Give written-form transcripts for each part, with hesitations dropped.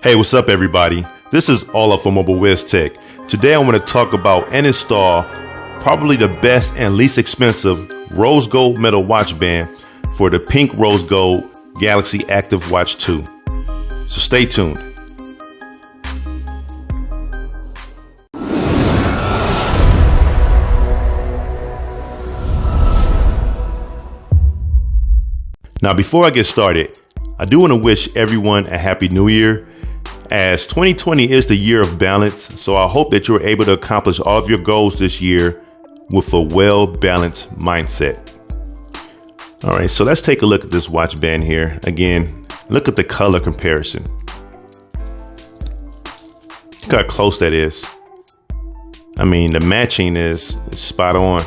Hey, what's up everybody? This is Ola from Mobile WizTech. Today I want to talk about and install probably the best and least expensive rose gold metal watch band for the pink rose gold Galaxy Active2. So stay tuned. Now before I get started, I do want to wish everyone a happy new year, as 2020 is the year of balance. So I hope that you're able to accomplish all of your goals this year with a well-balanced mindset. All right, so let's take a look at this watch band here. Again, look at the color comparison. Look how close that is. I mean, the matching is spot on.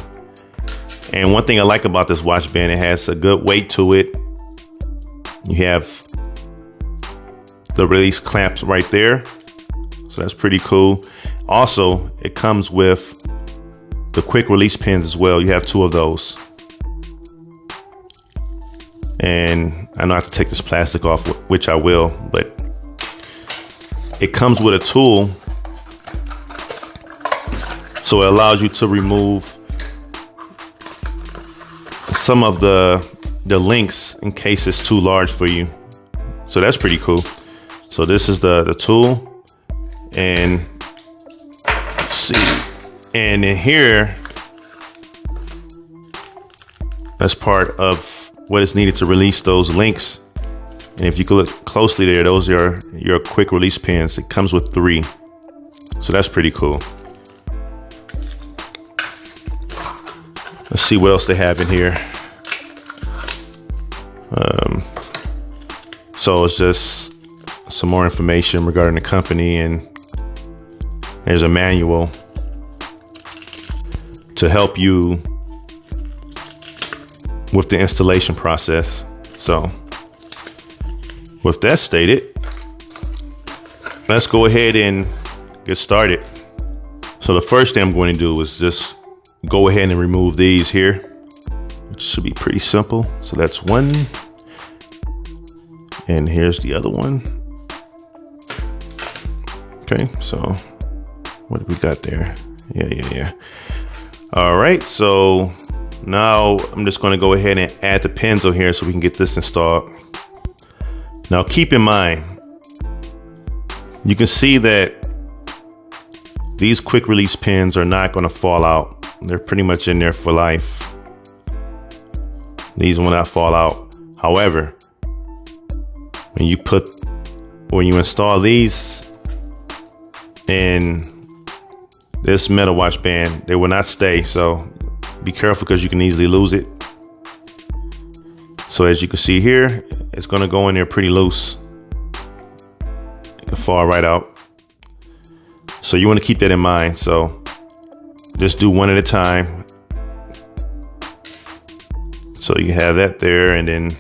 And one thing I like about this watch band, it has a good weight to it. You have the release clamps right there, so that's pretty cool. Also, it comes with the quick release pins as well. You have two of those. And I know I have to take this plastic off, which I will, but it comes with a tool, so it allows you to remove some of the links in case it's too large for you. So that's pretty cool. So this is the tool, and let's see. And in here, that's part of what is needed to release those links. And if you can look closely there, those are your quick release pins. It comes with 3. So that's pretty cool. Let's see what else they have in here. So it's just some more information regarding the company, and there's a manual to help you with the installation process. So with that stated, let's go ahead and get started. So the first thing I'm going to do is just go ahead and remove these here, which should be pretty simple. So that's one. And here's the other one. Okay, so what do we got there? Yeah. All right, so now I'm just going to go ahead and add the pins on here so we can get this installed. Now keep in mind, you can see that these quick release pins are not going to fall out. They're pretty much in there for life. These will not fall out. However, when you install these in this metal watch band, they will not stay. So be careful, because you can easily lose it. So as you can see here, it's going to go in there pretty loose. It can fall right out. So you want to keep that in mind. So just do one at a time. So you have that there, and then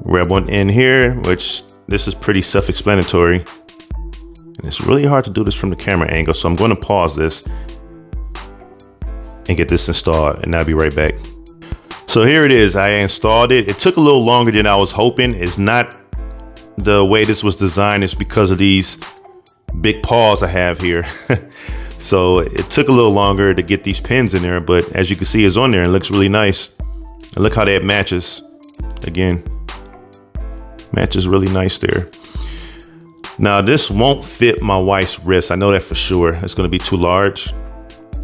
grab one in here, which this is pretty self-explanatory. And it's really hard to do this from the camera angle, so I'm going to pause this and get this installed, and I'll be right back. So here it is. I installed it. It took a little longer than I was hoping. It's not the way this was designed. It's because of these big paws I have here. So it took a little longer to get these pins in there, but as you can see, it's on there and it looks really nice. And look how that matches. Again, matches really nice there. Now this won't fit my wife's wrist. I know that for sure. It's going to be too large,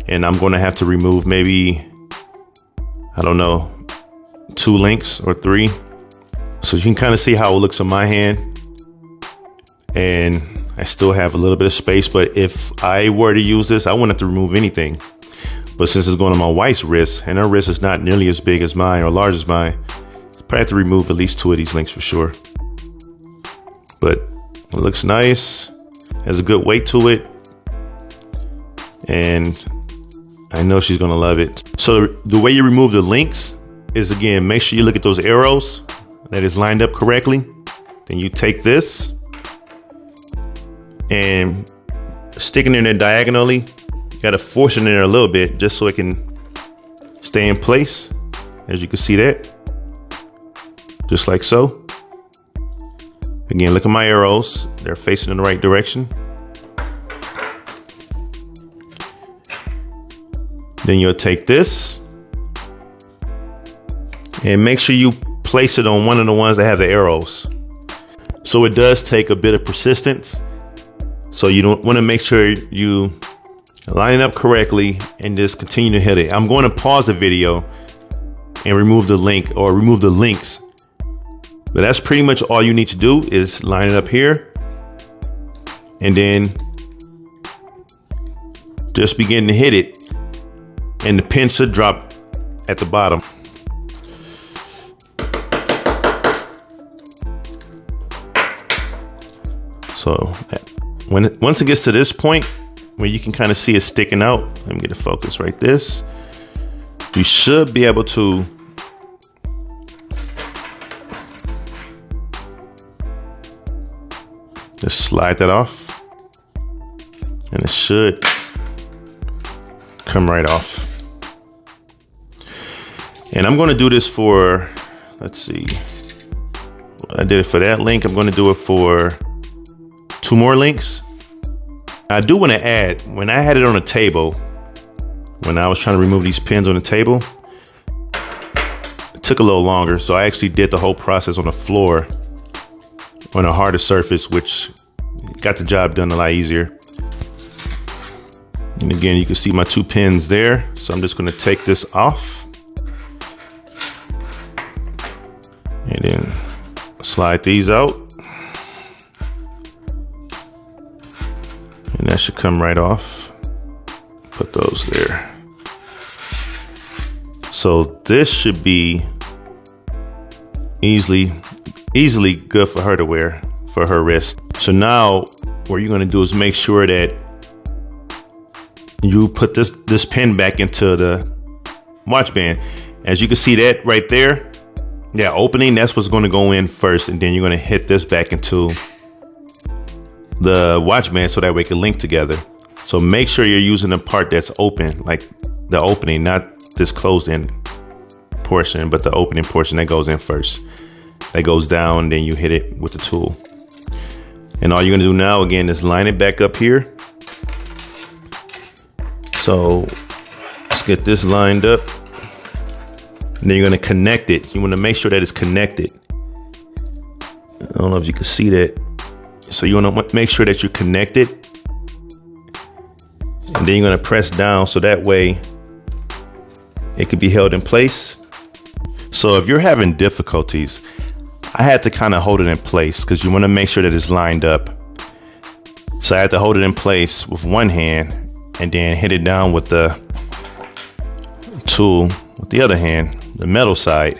and I'm going to have to remove maybe, I don't know, 2 links or 3. So you can kind of see how it looks on my hand, and I still have a little bit of space. But if I were to use this, I wouldn't have to remove anything. But since it's going on my wife's wrist, and her wrist is not nearly as big as mine or large as mine, I probably have to remove at least 2 of these links for sure. But it looks nice, has a good weight to it, and I know she's gonna love it. So the way you remove the links is, again, make sure you look at those arrows, that is lined up correctly. Then you take this and stick it in there diagonally. You gotta force it in there a little bit just so it can stay in place. As you can see that, just like so. Again, look at my arrows. They're facing in the right direction. Then you'll take this and make sure you place it on one of the ones that have the arrows. So it does take a bit of persistence. So you don't want to make sure you line it up correctly and just continue to hit it. I'm going to pause the video and remove the link or remove the links. But that's pretty much all you need to do is line it up here and then just begin to hit it, and the pin should drop at the bottom. So once it gets to this point where you can kind of see it sticking out, let me get a focus right this. You should be able to just slide that off and it should come right off. And I'm going to do this for, let's see, I did it for that link. I'm going to do it for 2 more links. I do want to add, when I had it on the table, when I was trying to remove these pins on the table, it took a little longer. So I actually did the whole process on the floor on a harder surface, which got the job done a lot easier. And again, you can see my 2 pins there. So I'm just going to take this off and then slide these out. And that should come right off. Put those there. So this should be easily good for her to wear for her wrist. So now what you're going to do is make sure that you put this pin back into the watch band. As you can see that right there, that opening, that's what's going to go in first, and then you're going to hit this back into the watch band so that way it can link together. So make sure you're using the part that's open, like the opening, not this closed in portion, but the opening portion that goes in first. That goes down, then you hit it with the tool. And all you're gonna do now again is line it back up here. So let's get this lined up. And then you're gonna connect it. You wanna make sure that it's connected. I don't know if you can see that. So you want to make sure that you connect it, and then you're going to press down so that way it can be held in place. So if you're having difficulties, I had to kind of hold it in place because you want to make sure that it's lined up. So I had to hold it in place with one hand and then hit it down with the tool with the other hand, the metal side,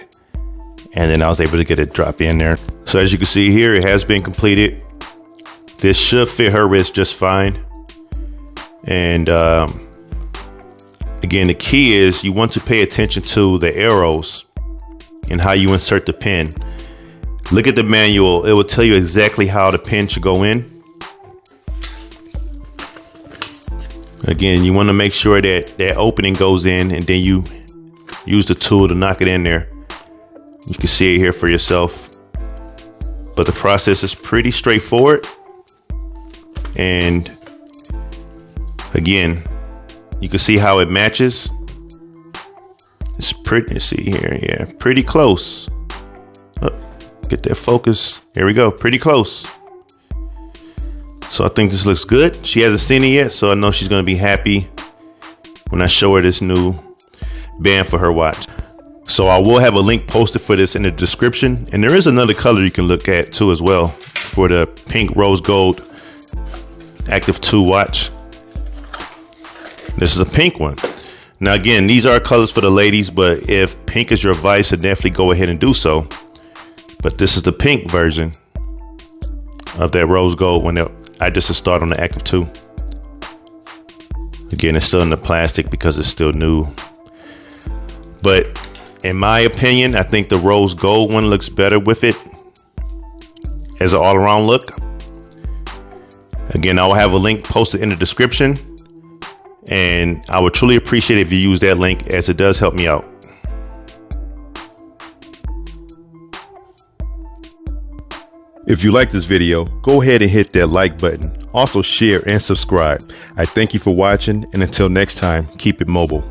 and then I was able to get it drop in there. So as you can see here, it has been completed. This should fit her wrist just fine. And again, the key is you want to pay attention to the arrows and how you insert the pin. Look at the manual. It will tell you exactly how the pin should go in. Again, you want to make sure that that opening goes in, and then you use the tool to knock it in there. You can see it here for yourself. But the process is pretty straightforward. And again, you can see how it matches. It's pretty, you see here, yeah, pretty close. Oh, get that focus. Here we go, pretty close. So I think this looks good. She hasn't seen it yet, so I know she's gonna be happy when I show her this new band for her watch. So I will have a link posted for this in the description. And there is another color you can look at too as well for the pink rose gold Active2 watch. This is a pink one. Now again, these are colors for the ladies, but if pink is your vice, then definitely go ahead and do so. But this is the pink version of that rose gold one that I just installed on the Active2. Again, it's still in the plastic because it's still new. But in my opinion, I think the rose gold one looks better with it as an all-around look. Again, I will have a link posted in the description, and I would truly appreciate it if you use that link, as it does help me out. If you like this video, go ahead and hit that like button. Also share and subscribe. I thank you for watching, and until next time, keep it mobile.